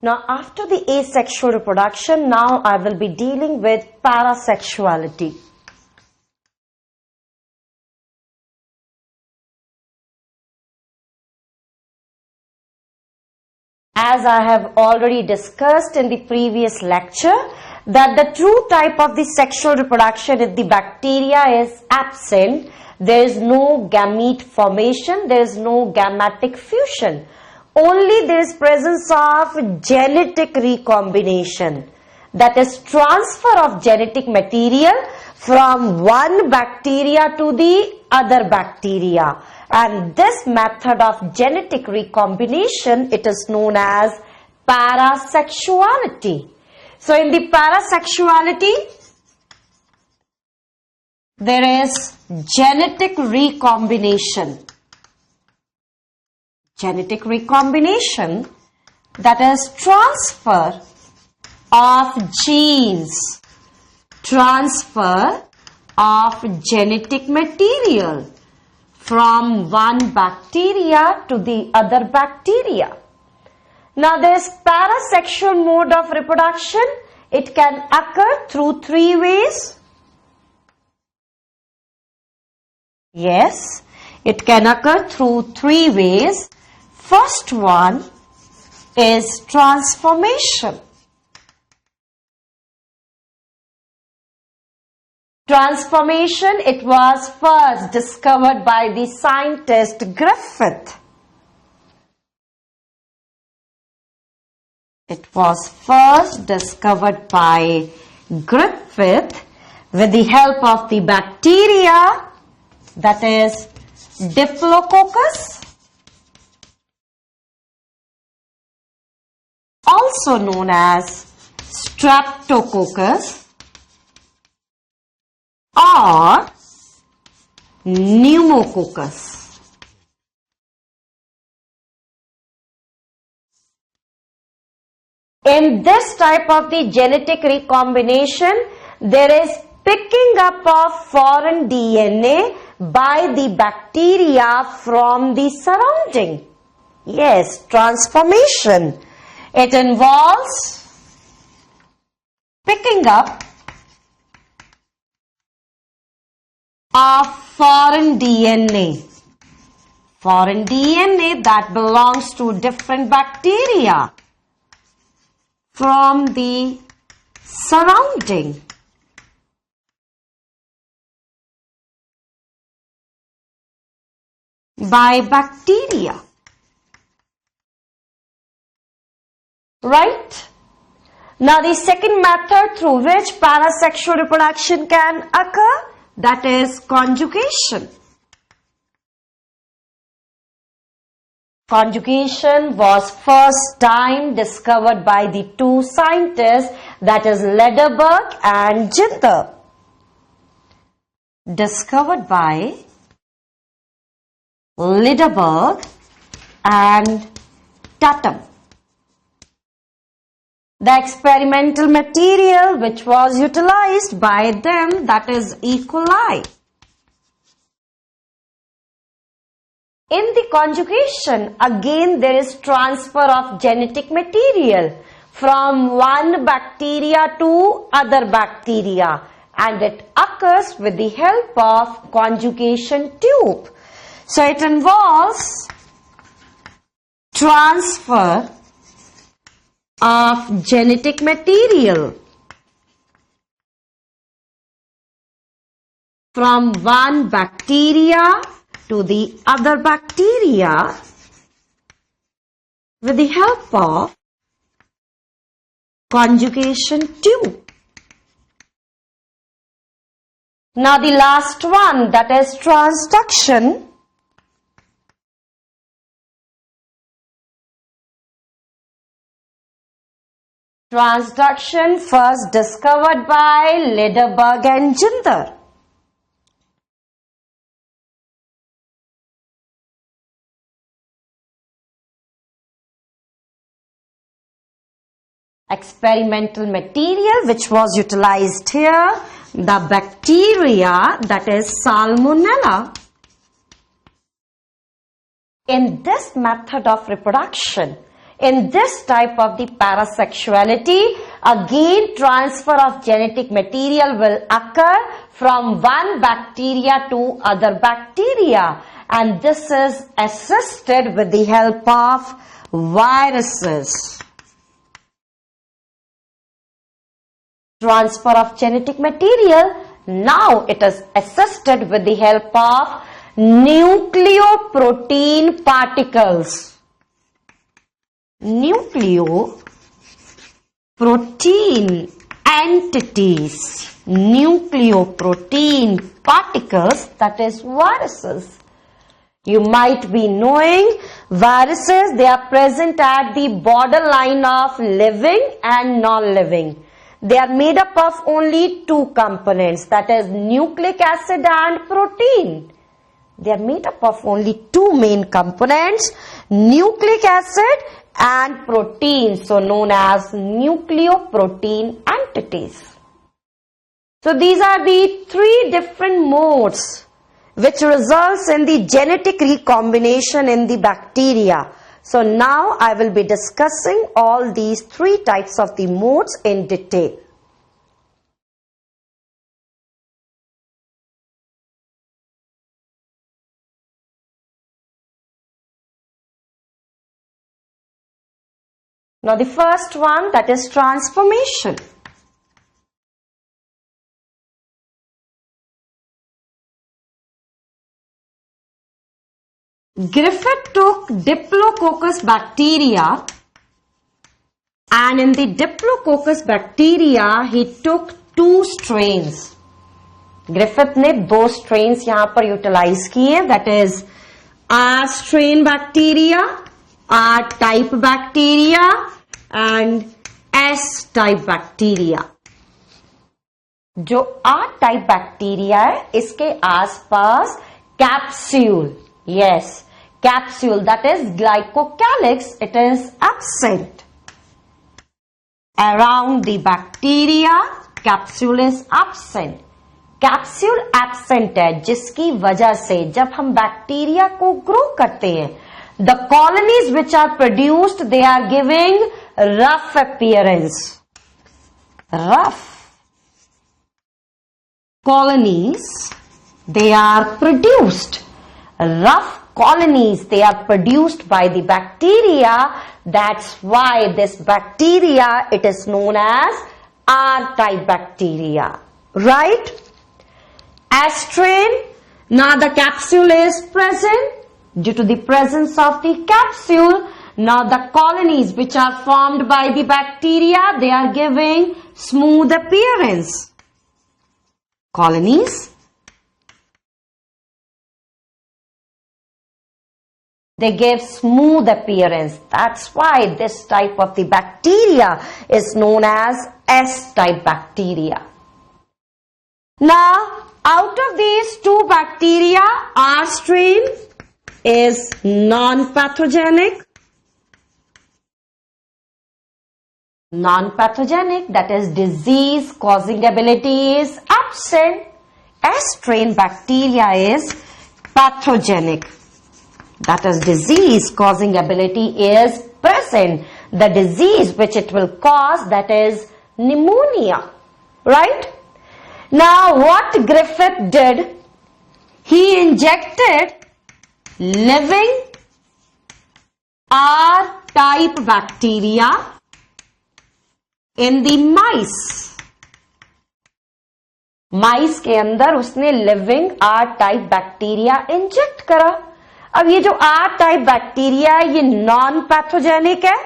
Now, after the asexual reproduction, now I will be dealing with parasexuality. As I have already discussed in the previous lecture, that the true type of the sexual reproduction in the bacteria is absent. There is no gamete formation, there is no gametic fusion. Only there is presence of genetic recombination, that is transfer of genetic material from one bacteria to the other bacteria. And this method of genetic recombination, it is known as parasexuality. So in the parasexuality, there is genetic recombination. Genetic recombination, that is transfer of genes, transfer of genetic material from one bacteria to the other bacteria. Now this parasexual mode of reproduction, it can occur through three ways. Yes, it can occur through three ways. First one is transformation. Transformation, it was first discovered by the scientist Griffith. It was first discovered by Griffith with the help of the bacteria, that is Diplococcus, also known as Streptococcus or Pneumococcus. In this type of the genetic recombination, there is picking up of foreign DNA by the bacteria from the surrounding. Yes, transformation. It involves picking up of foreign DNA. Foreign DNA that belongs to different bacteria from the surrounding. By bacteria. Right? Now the second method through which parasexual reproduction can occur, that is conjugation. Conjugation was first time discovered by the two scientists, that is Lederberg and Ginther. Discovered by Lederberg and Tatum. The experimental material which was utilized by them, that is E. coli. In the conjugation, again there is transfer of genetic material from one bacteria to other bacteria, and it occurs with the help of conjugation tube. So it involves transfer of genetic material from one bacteria to the other bacteria with the help of conjugation tube. Now the last one, that is transduction. Transduction first discovered by Lederberg and Ginther. Experimental material which was utilized here, the bacteria, that is Salmonella. In this method of reproduction, in this type of the parasexuality, again transfer of genetic material will occur from one bacteria to other bacteria, and this is assisted with the help of viruses. Transfer of genetic material, now it is assisted with the help of nucleoprotein particles. Nucleoprotein entities, nucleoprotein particles, that is viruses. You might be knowing viruses, they are present at the borderline of living and non-living. They are made up of only two components, that is nucleic acid and protein. They are made up of only two main components, nucleic acid and protein, so known as nucleoprotein entities. So these are the three different modes which results in the genetic recombination in the bacteria. So now I will be discussing all these three types of the modes in detail. Now the first one, that is transformation. Griffith took Diplococcus bacteria, and in the Diplococcus bacteria he took two strains. Griffith ने दो strains यहाँ पर utilize किए, that is R strain bacteria, R type bacteria and S type bacteria. जो R type bacteria है, इसके आसपास capsule, yes, capsule, that is glycocalyx, it is absent. Around the bacteria, capsule is absent. Capsule absent है, जिसकी वजह से जब हम बैक्टीरिया को ग्रो करते हैं, the colonies which are produced, they are giving rough appearance. Rough colonies, they are produced. Rough colonies, they are produced by the bacteria. That's why this bacteria, it is known as R-type bacteria. Right? Astrain, now the capsule is present. Due to the presence of the capsule, now the colonies which are formed by the bacteria, they are giving smooth appearance. Colonies, they give smooth appearance. That's why this type of the bacteria is known as S-type bacteria. Now, out of these two bacteria, R strain is non-pathogenic. Non-pathogenic, that is disease causing ability is absent. S-strain bacteria is pathogenic, that is disease causing ability is present. The disease which it will cause, that is pneumonia. Right? Now what Griffith did, he injected living R-type bacteria in the mice. Mice के अंदर उसने living R type bacteria inject करा. अब ये जो are type bacteria है, ये non pathogenic है,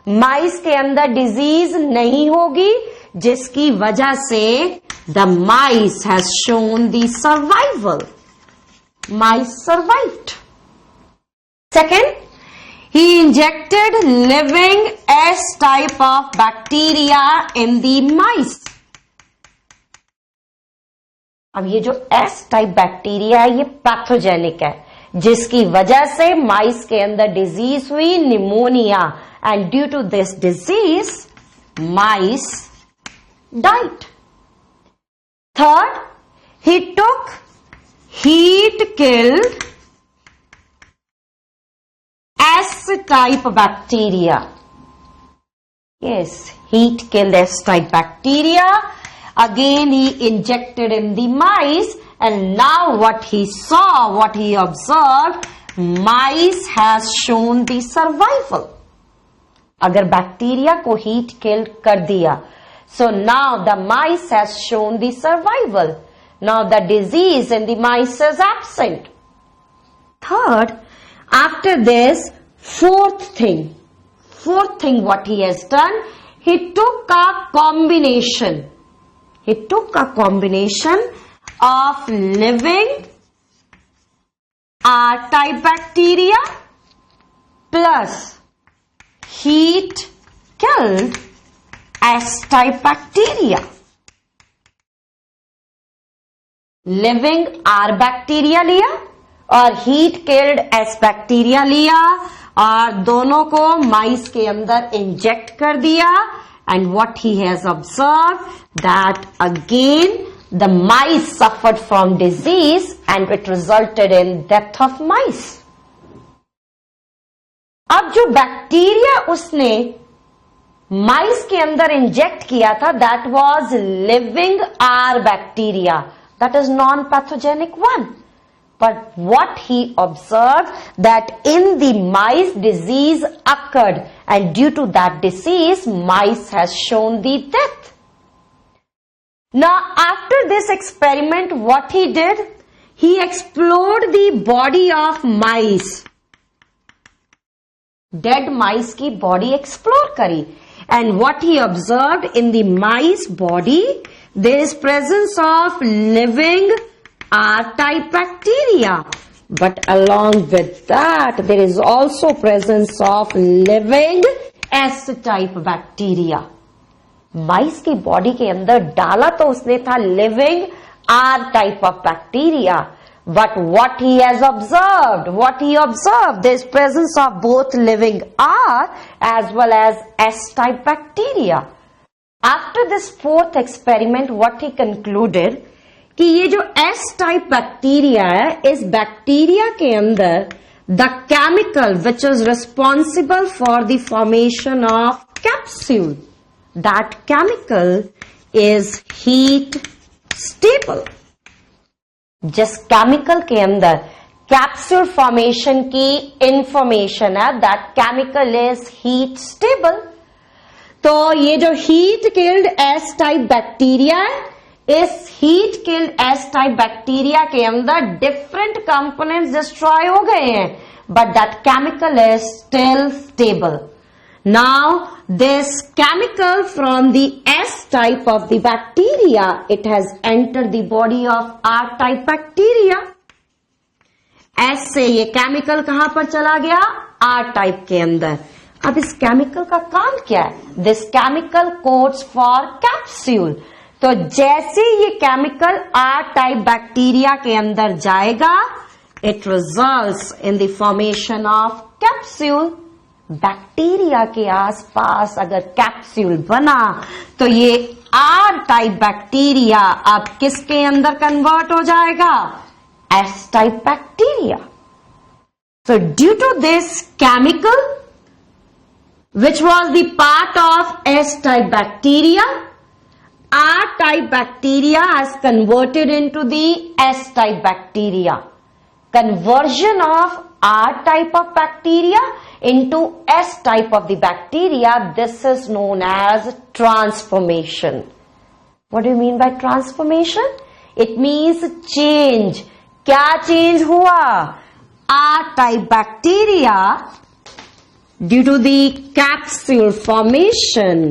माइस के अंदर डिजीज नहीं होगी, जिसकी वजह से the mice has shown the survival. Mice survived. Second, he injected living S type of bacteria in the mice. अब ये जो S टाइप बैक्टीरिया है, ये पैथोजेनिक है, जिसकी वजह से माइस के अंदर डिजीज हुई pneumonia, and due to this disease mice died. Third, he took heat killed S type bacteria. Yes, heat killed S-type bacteria. Again, he injected in the mice, and now what he saw, what he observed, mice has shown the survival. अगर bacteria को heat kill कर दिया, so now the mice has shown the survival. Now the disease in the mice is absent. Third, after this, fourth thing what he has done, he took a combination. He took a combination of living R-type bacteria plus heat killed S-type bacteria. Living R bacteria लिया और heat killed S bacteria लिया और दोनों को माइस के अंदर inject कर दिया, and what he has observe that again the mice suffered from disease and it resulted in death of mice. अब जो बैक्टीरिया उसने माइस के अंदर इंजेक्ट किया था, that was living R bacteria, that is non-pathogenic one. But what he observed that in the mice disease occurred, and due to that disease mice has shown the death. Now after this experiment what he did, he explored the body of mice. Dead mice की body explore करी, and what he observed in the mice body, there is presence of living R-type bacteria, but along with that there is also presence of living S-type bacteria. माइस की body के अंदर डाला तो उसने था living R-type of bacteria, but what he observed, there is presence of both living R as well as S-type bacteria. After this fourth experiment, what he concluded कि ये जो S-type बैक्टीरिया है, इस बैक्टीरिया के अंदर the chemical which is responsible for the formation of capsule, that chemical is heat stable. जिस chemical के अंदर कैप्सूल फॉर्मेशन की इंफॉर्मेशन है, that chemical is heat stable. तो ये जो heat killed S type bacteria है, इस heat killed S type bacteria के अंदर डिफरेंट कंपोनेंट्स डिस्ट्रॉय हो गए हैं, but that chemical is still stable. Now this chemical from the S type of the bacteria, it has enter the body of R type bacteria. S से ये chemical कहां पर चला गया? आर टाइप के अंदर. अब इस केमिकल का काम क्या है? This chemical codes for capsule. तो जैसे ये केमिकल आर टाइप बैक्टीरिया के अंदर जाएगा, it results in the formation of capsule. Bacteria के आसपास अगर कैप्सूल बना तो ये आर टाइप बैक्टीरिया अब किसके अंदर कन्वर्ट हो जाएगा? S type bacteria. So due to this chemical which was the part of S-type bacteria, R-type bacteria has converted into the S-type bacteria. Conversion of R-type of bacteria into S-type of the bacteria, this is known as transformation. What do you mean by transformation? It means change. क्या change हुआ? R-type bacteria, due to the capsule formation,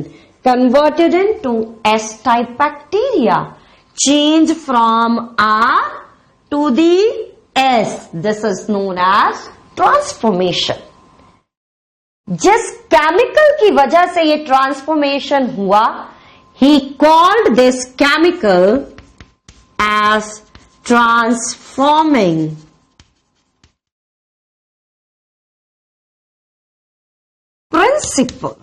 converted into S-type bacteria. Change from R to the S. This is known as transformation. जिस chemical की वजह से ये transformation हुआ, he called this chemical as transforming principle.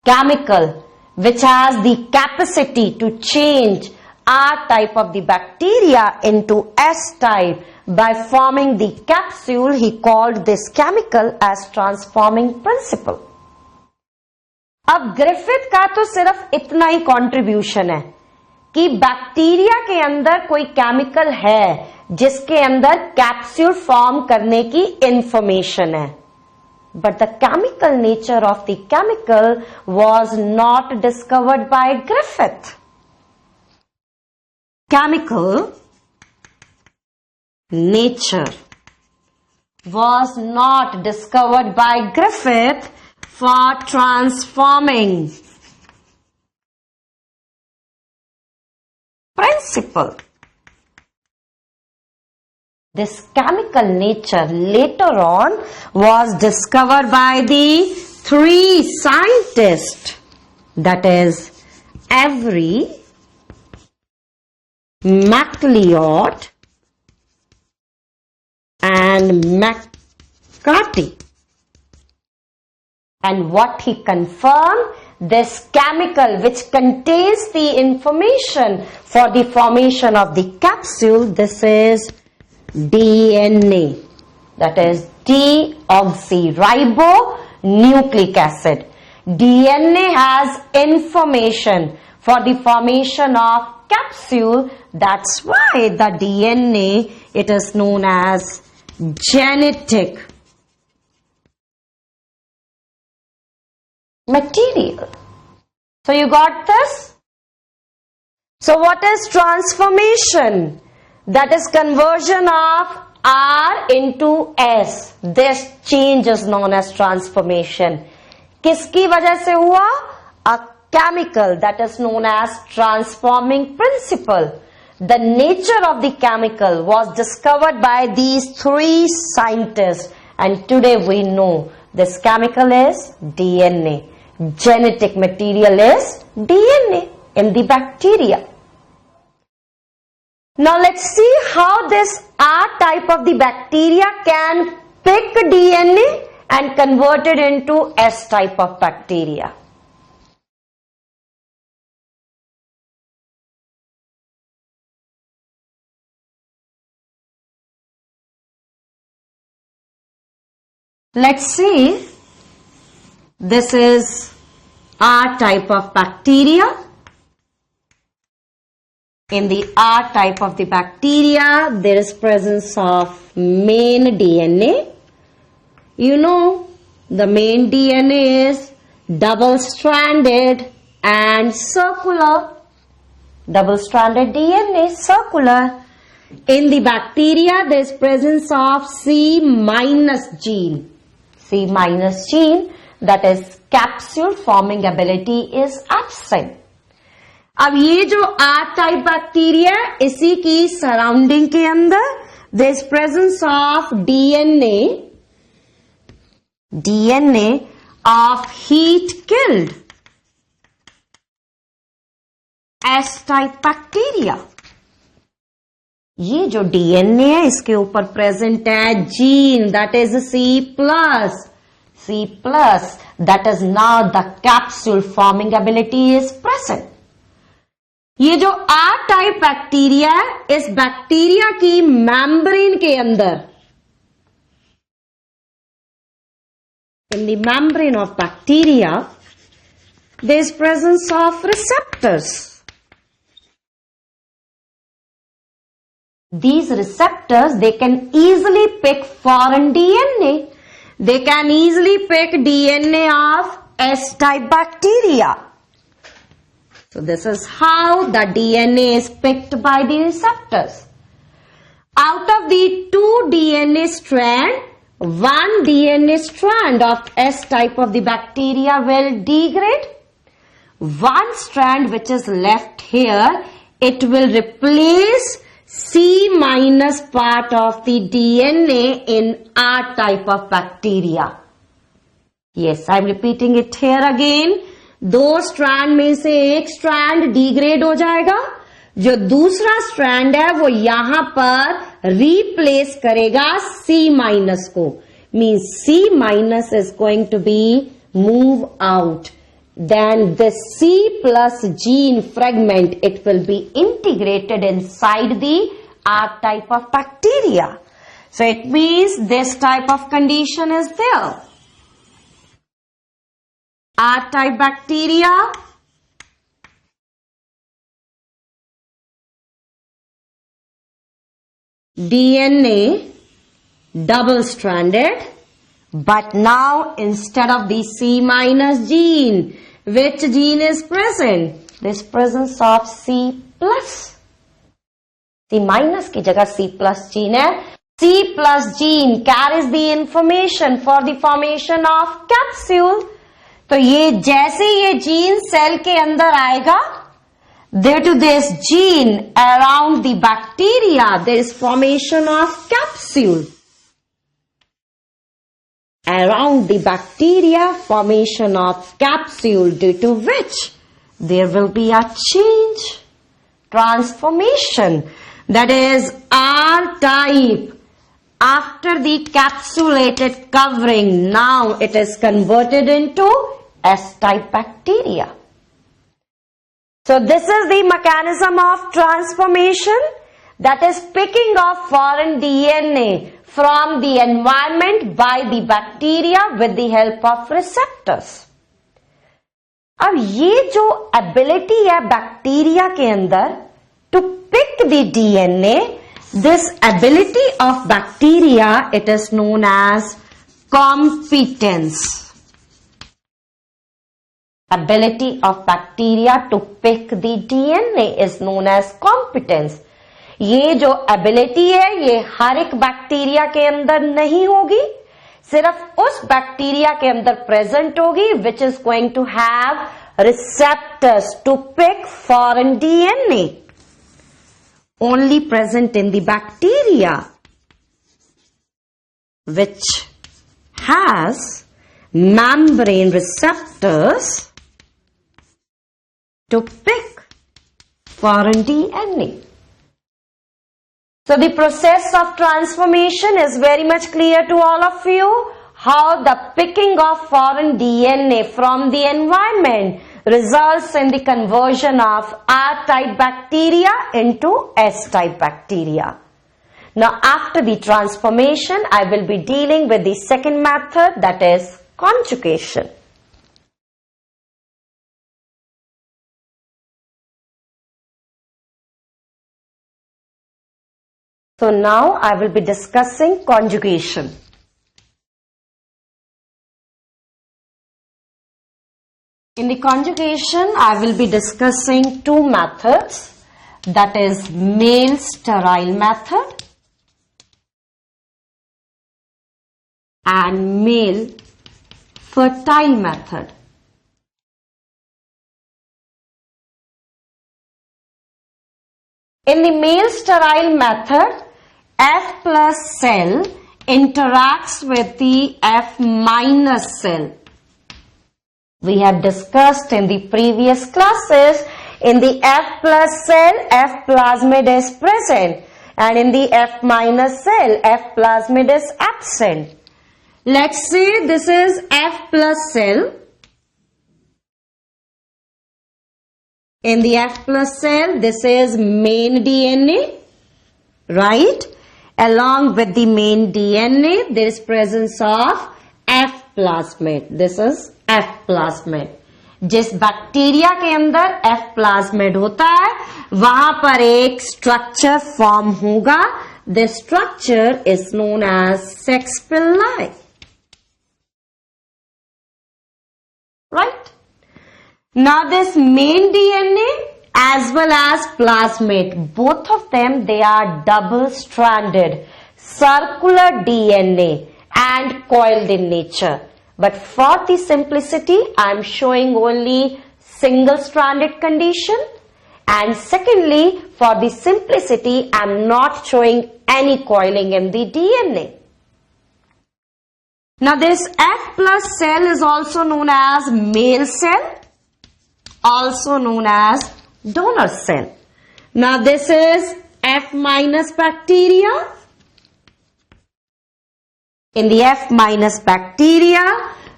Chemical which has the capacity to change R type of the bacteria into S type by forming the capsule, he called this chemical as transforming principle. अब Griffith का तो सिर्फ इतना ही contribution है कि bacteria के अंदर कोई केमिकल है जिसके अंदर कैप्सूल फॉर्म करने की इंफॉर्मेशन है, but the chemical nature of the chemical was not discovered by Griffith. Chemical nature was not discovered by Griffith for transforming principle. This chemical nature later on was discovered by the three scientists, that is Avery, MacLeod and McCarthy. And what he confirmed, this chemical which contains the information for the formation of the capsule, this is DNA, that is deoxyribonucleic acid. DNA has information for the formation of capsule. That's why the DNA, it is known as genetic material. So you got this? So what is transformation? That is conversion of R into S. This change is known as transformation. किसकी वजह से हुआ? A chemical, that is known as transforming principle. The nature of the chemical was discovered by these three scientists, and today we know this chemical is DNA. Genetic material is DNA in the bacteria. Now let's see how this R type of the bacteria can pick DNA and convert it into S type of bacteria. Let's see, this is R type of bacteria. In the R type of the bacteria, there is presence of main DNA. You know, the main DNA is double-stranded and circular. Double-stranded DNA, circular. In the bacteria, there is presence of C- gene. C- gene, that is capsule forming ability is absent. अब ये जो R type bacteria इसी की surrounding के अंदर there is presence of DNA of heat killed S type bacteria. ये जो DNA है इसके ऊपर प्रेजेंट है gene, that is C+, that is now the capsule forming ability is present. ये जो R टाइप बैक्टीरिया है, इस बैक्टीरिया की मेम्ब्रेन के अंदर, in the membrane of bacteria there is presence of receptors. These receptors, they can easily pick foreign DNA. They can easily pick DNA of S type bacteria. So this is how the DNA is picked by the receptors. Out of the two DNA strand, one DNA strand of S type of the bacteria will degrade. One strand which is left here, it will replace C- part of the DNA in R type of bacteria. Yes, I am repeating it here again. दो strand में से एक strand degrade हो जाएगा, जो दूसरा strand है वो यहां पर रिप्लेस करेगा C- को. Means C- is going to be move out. Then the C+ gene fragment, it will be integrated inside the R type of bacteria. So it means this type of condition is there. R-type bacteria, DNA double-stranded, but now instead of the C minus gene, which gene is present? This presence of C plus. C minus की जगह C plus gene है. C plus gene carries the information for the formation of capsule. तो ये जैसे ये gene cell के अंदर आएगा, due to this gene around the bacteria, there is formation of capsule. Around the bacteria, formation of capsule, due to which there will be a change, transformation. That is R-type. After the capsulated covering, now it is converted into S-type bacteria. So this is the mechanism of transformation, that is picking of foreign DNA from the environment by the bacteria with the help of receptors. अब ये जो ability है bacteria के अंदर to pick the DNA, this ability of bacteria, it is known as competence. Ability of bacteria to pick the DNA is known as competence. ये जो ability है ये हर एक बैक्टीरिया के अंदर नहीं होगी, सिर्फ उस बैक्टीरिया के अंदर प्रेजेंट होगी which is going to have receptors to pick foreign DNA. Only present in the bacteria which has membrane receptors to pick foreign DNA. So the process of transformation is very much clear to all of you, how the picking of foreign DNA from the environment results in the conversion of R-type bacteria into S-type bacteria. Now after the transformation, I will be dealing with the second method, that is conjugation. So now I will be discussing conjugation. In the conjugation, I will be discussing two methods, that is male sterile method and male fertile method. In the male sterile method, F plus cell interacts with the F minus cell. We have discussed in the previous classes, in the F plus cell, F plasmid is present, and in the F minus cell, F plasmid is absent. Let's say this is F plus cell. In the F plus cell, this is main DNA, right? Along with the main DNA, there is presence of F plasmid. This is F plasmid. जिस bacteria के अंदर F plasmid होता है, वहां पर एक structure form होगा. This structure is known as sex pili. Right? Now this main DNA as well as plasmid, both of them, they are double-stranded, circular DNA and coiled in nature. But for the simplicity, I am showing only single-stranded condition, and secondly, for the simplicity, I am not showing any coiling in the DNA. Now this F plus cell is also known as male cell, also known as donor cell. Now this is F minus bacteria. In the F minus bacteria,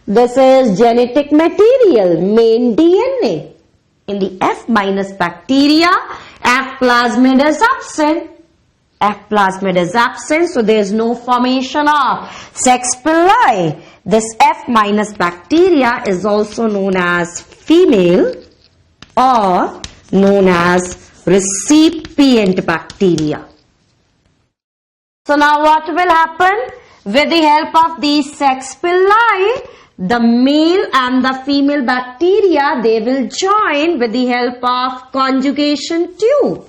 this is genetic material, main DNA. In the F minus bacteria, F plasmid is absent. F plasmid is absent, so there is no formation of sex pili. This F minus bacteria is also known as female or known as recipient bacteria. So now what will happen? With the help of these sex pili, the male and the female bacteria, they will join with the help of conjugation tube.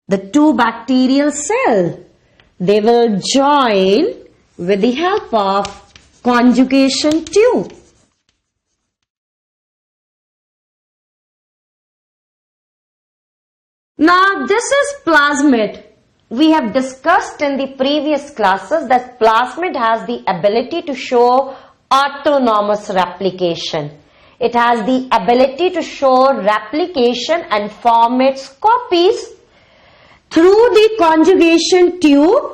The two bacterial cells, they will join with the help of conjugation tube. Now this is plasmid. We have discussed in the previous classes that plasmid has the ability to show autonomous replication. It has the ability to show replication and form its copies. Through the conjugation tube,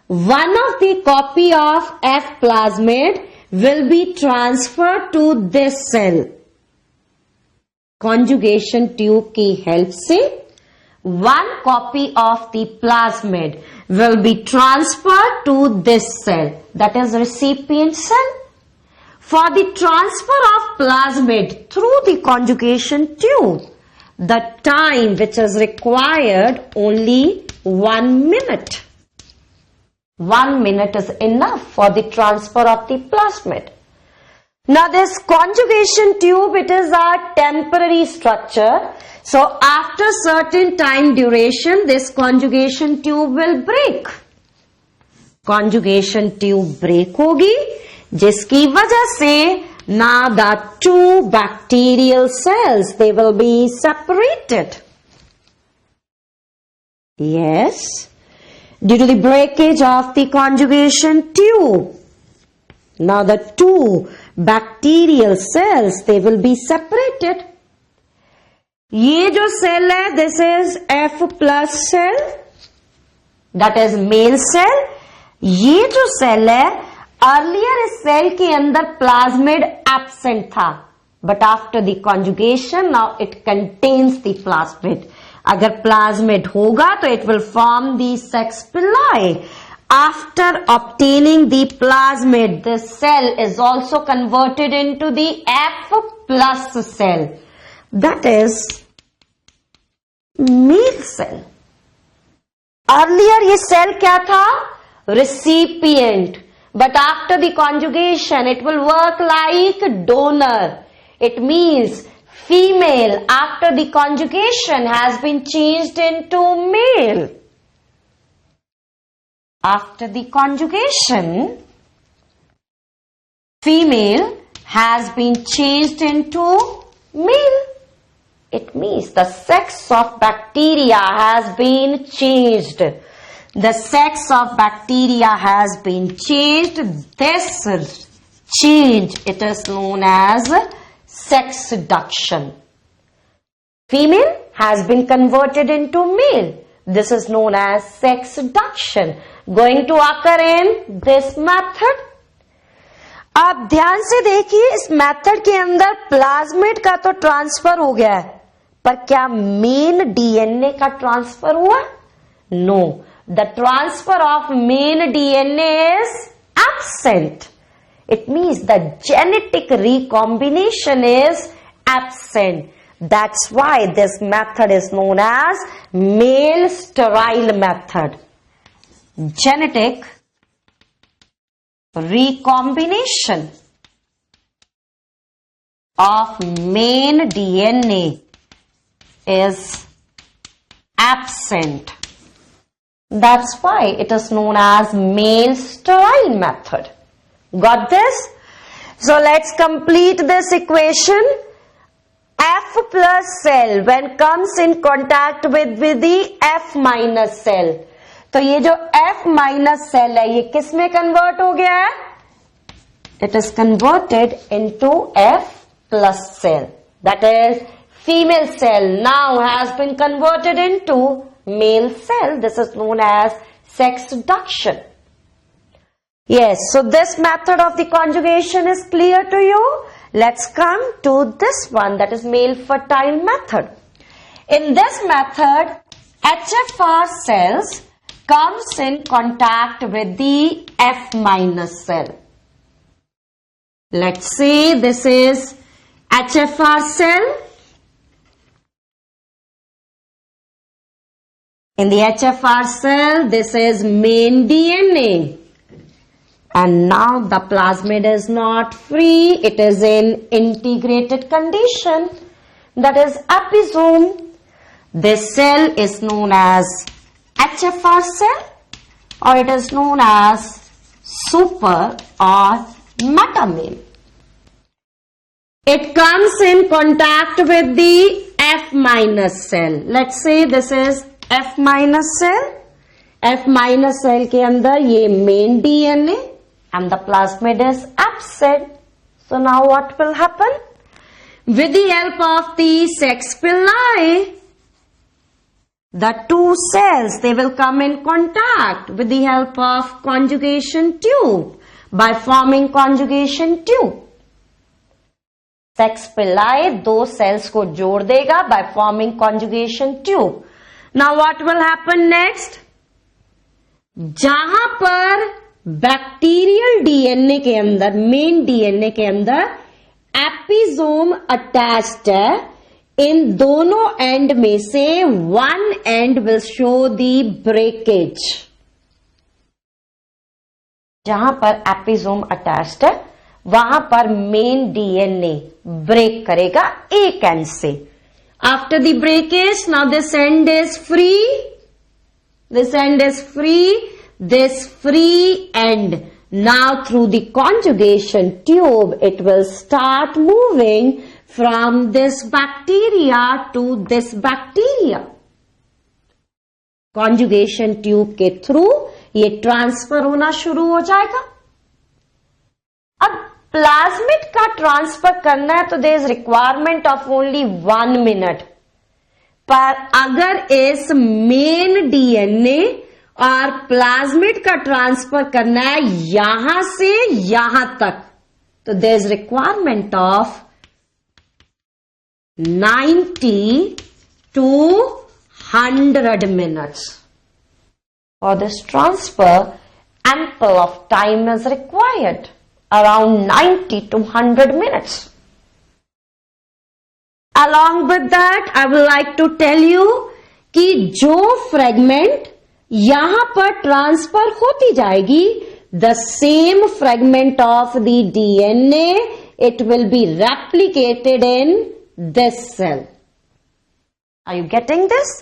one of the copy of F plasmid will be transferred to this cell. Conjugation tube की help से one copy of the plasmid will be transferred to this cell, that is recipient cell. For the transfer of plasmid through the conjugation tube, the time which is required only 1 minute. 1 minute is enough for the transfer of the plasmid. Now this conjugation tube, it is a temporary structure. So after certain time duration, this conjugation tube will break. Conjugation tube break होगी, जिसकी वजह से now the two bacterial cells, they will be separated. Yes, due to the breakage of the conjugation tube, now the two bacterial cells, they will be separated. ये जो cell है, this is F plus cell, that is male cell. ये जो cell है, earlier इस cell के अंदर plasmid absent था, but after the conjugation now it contains the plasmid. अगर plasmid होगा तो it will form the sex pili. After obtaining the plasmid, this cell is also converted into the F plus cell. That is male cell. Earlier ये cell क्या था? Recipient. But after the conjugation, it will work like donor. It means female after the conjugation has been changed into male. After the conjugation, female has been changed into male. It means the sex of bacteria has been changed. The sex of bacteria has been changed. This change, it is known as sex reduction. Female has been converted into male. This is known as sex reduction. Going to occur in this method. आप ध्यान से देखिए, इस method के अंदर plasmid का तो transfer हो गया है, पर क्या मेन डीएनए का ट्रांसफर हुआ? No, the transfer of main DNA is absent. It means the genetic recombination is absent. That's why this method is known as male sterile method. Genetic recombination of main DNA is absent. That's why it is known as male sterile method. Got this? So let's complete this equation. F plus cell when comes in contact with the F minus cell. तो ये जो F minus cell है, ये किस में convert हो गया है? It is converted into F plus cell. That is female cell now has been converted into male cell. This is known as sex reduction. Yes, so this method of the conjugation is clear to you. Let's come to this one, that is male fertile method. In this method, HFR cells comes in contact with the F minus cell. Let's say this is HFR cell. In the HFR cell, this is main DNA. And now the plasmid is not free. It is in integrated condition. That is episome. This cell is known as HFR cell, or it is known as super or metamain. It comes in contact with the F minus cell. Let's say this is F minus cell. F minus cell के अंदर ये main DNA and the plasmid is absent. So now what will happen? With the help of the sex pili, the two cells, they will come in contact with the help of conjugation tube by forming conjugation tube. Sex pili दो cells को जोड़ देगा by forming conjugation tube. Now what will happen next? जहां पर bacterial DNA के अंदर, main DNA के अंदर एपिसोम अटैच्ड है, इन दोनों एंड में से one and will show the breakage. जहां पर एपिसोम अटैच्ड है वहां पर मेन डीएनए ब्रेक करेगा एक एंड से. After the breakage, now this and is free. This end is free. This free end, now through the conjugation tube, it will start moving from this bacteria to this bacteria. Conjugation tube के through ये transfer होना शुरू हो जाएगा. अब plasmid का transfer करना है तो there is requirement of only 1 minute. पर अगर इस मेन डीएनए और प्लाज्मिड का ट्रांसफर करना है यहां से यहां तक, तो there is requirement of 90 to 100 minutes. For this transfer, ample of time is required, around 90 to 100 minutes. Along with that, I would like to tell you कि जो फ्रेगमेंट यहां पर ट्रांसफर होती जाएगी, the same fragment of the DNA, it will be replicated in this cell. Are you getting this?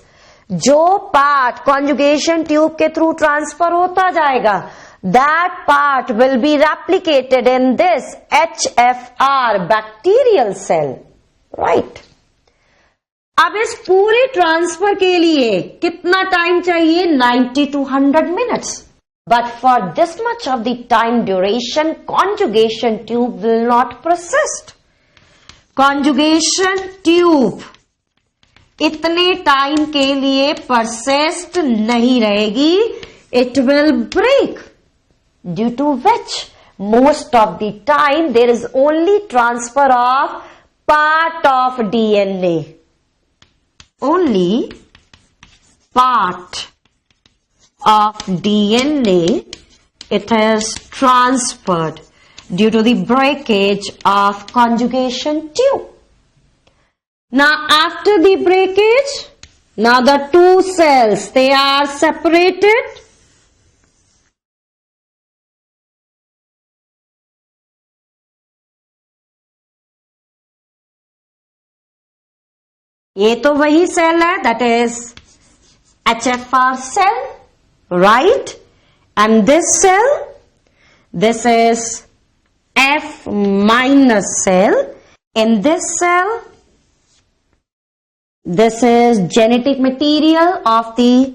जो part conjugation tube के through transfer होता जाएगा, that part will be replicated in this HFR bacterial cell. Right. अब इस पूरे transfer के लिए कितना टाइम चाहिए? 90 to 100 minutes. But for this much of the time duration, conjugation tube will not persist. Conjugation tube इतने टाइम के लिए persist नहीं रहेगी. It will break. Due to which, most of the time there is only transfer of part of DNA. Only part of DNA it is transferred due to the breakage of conjugation tube. Now after the breakage, now the two cells, they are separated. ये तो वही cell है, that is HFR cell, right? And this cell, this is F minus cell. In this cell, this is genetic material of the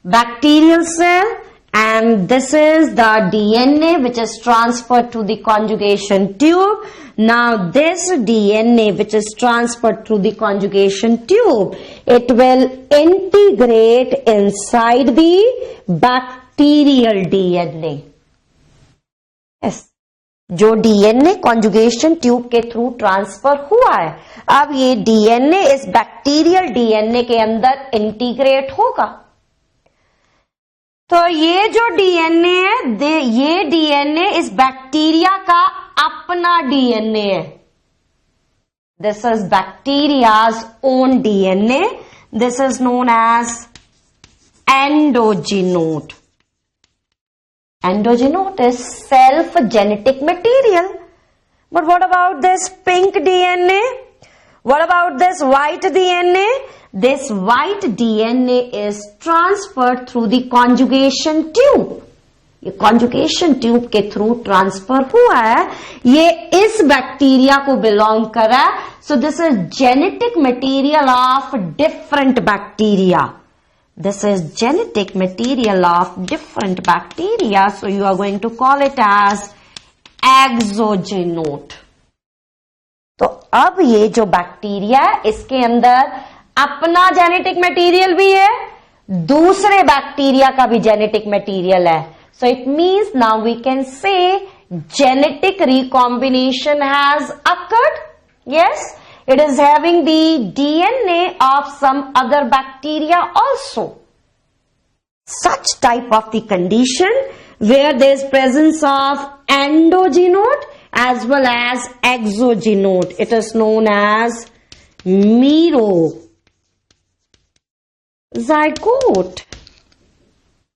bacterial cell, and this is the DNA which is transferred to the conjugation tube. Now this DNA which is transferred through the conjugation tube, it will integrate inside the bacterial DNA. Yes. जो DNA conjugation tube के through transfer हुआ है, अब ये DNA इस bacterial DNA के अंदर integrate होगा। तो ये जो डीएनए है, ये डीएनए इस बैक्टीरिया का अपना डीएनए है। This is bacterias own DNA. This is known as endogenote. Endogenote is self-genetic material. But what about this pink DNA? What about this white DNA? This white DNA is transferred through the conjugation tube. ये conjugation tube के through transfer हुआ है, ये इस bacteria को belong कर रहा है. So this is genetic material of different bacteria. This is genetic material of different bacteria, so you are going to call it as exogenote. तो अब ये जो बैक्टीरिया है, इसके अंदर अपना जेनेटिक मटेरियल भी है, दूसरे बैक्टीरिया का भी जेनेटिक मटेरियल है. So it means now we can say genetic recombination has occurred. Yes. It is having the DNA of some other bacteria also. Such type of the condition where there is presence of endogenote as well as exogenote. It is known as merozygote.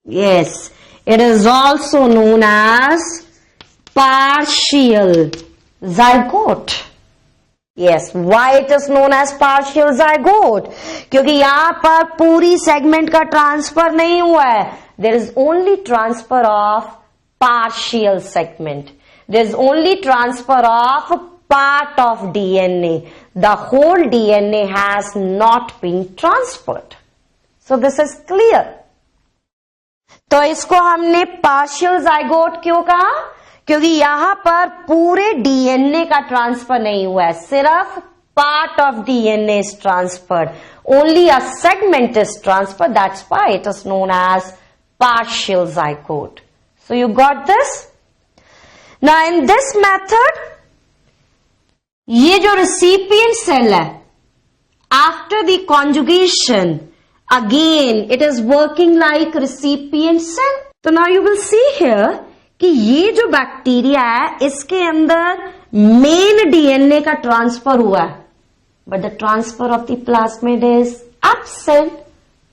Yes, it is also known as partial zygote. Yes, why it is known as partial zygote? क्योंकि यहाँ पर पूरी segment का transfer नहीं हुआ है. There is only transfer of partial segment. There is only transfer of part of DNA. The whole DNA has not been transferred. So this is clear. तो इसको हमने partial zygote क्यों कहा? क्योंकि यहां पर पूरे डीएनए का ट्रांसफर नहीं हुआ है, सिर्फ part of DNA is transferred. Only a segment is transfer. That's why it is known as partial zygote. So you got this. Now in this method, ये जो रिसिपिएंट सेल है, after the conjugation again it is working like recipient cell. तो now you will see here कि ये जो bacteria है, इसके अंदर मेन डीएनए का ट्रांसफर हुआ है, but the transfer of the plasmid is absent.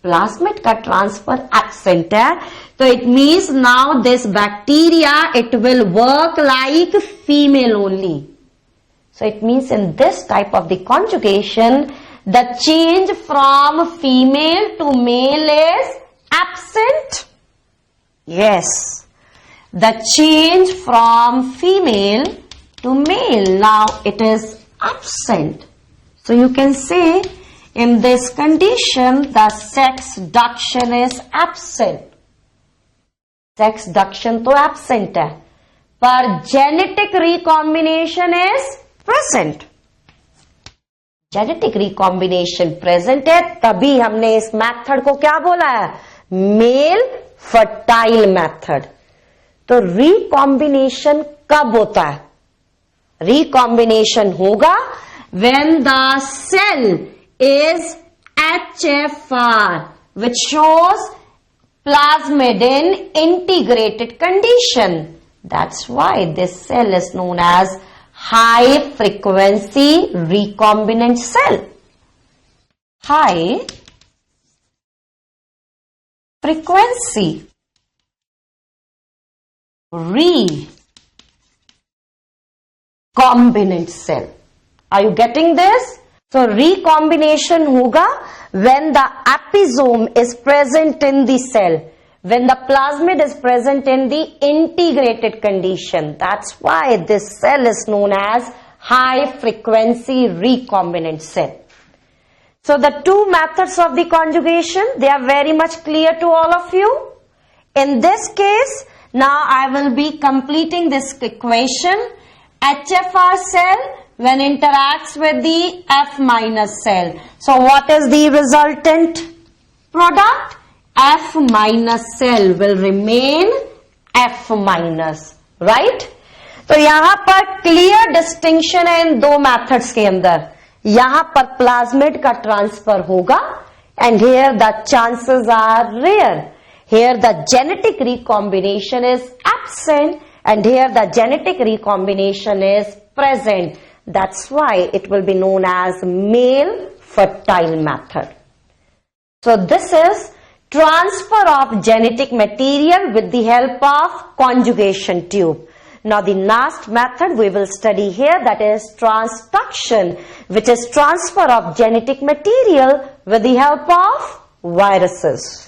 Plasmid का ट्रांसफर एब्सेंट है. तो it means now this bacteria it will work like female only. So it means in this type of the conjugation the change from female to male is absent. Yes, the change from female to male, now it is absent. So you can say in this condition the sex duction is absent. Sex duction तो absent है, पर genetic recombination is present. Genetic recombination present है, तभी हमने इस method को क्या बोला है? Male fertile method. तो रिकॉम्बिनेशन कब होता है? रिकॉम्बिनेशन होगा when the cell is HFR, which shows plasmid in integrated condition. That's why this cell is known as high frequency recombinant cell. High frequency recombinant cell. Are you getting this? So recombination होगा when the episome is present in the cell, when the plasmid is present in the integrated condition. That's why this cell is known as high frequency recombinant cell. So the two methods of the conjugation, they are very much clear to all of you. In this case, now I will be completing this equation. HFR cell when interacts with the F minus cell. So what is the resultant product? F minus cell will remain F minus, right? तो यहां पर clear distinction है इन दो methods के अंदर. यहां पर plasmid का ट्रांसफर होगा and here the chances are rare. Here the genetic recombination is absent and here the genetic recombination is present. That's why it will be known as male fertile method. So this is transfer of genetic material with the help of conjugation tube. Now the last method we will study here, that is transduction, which is transfer of genetic material with the help of viruses.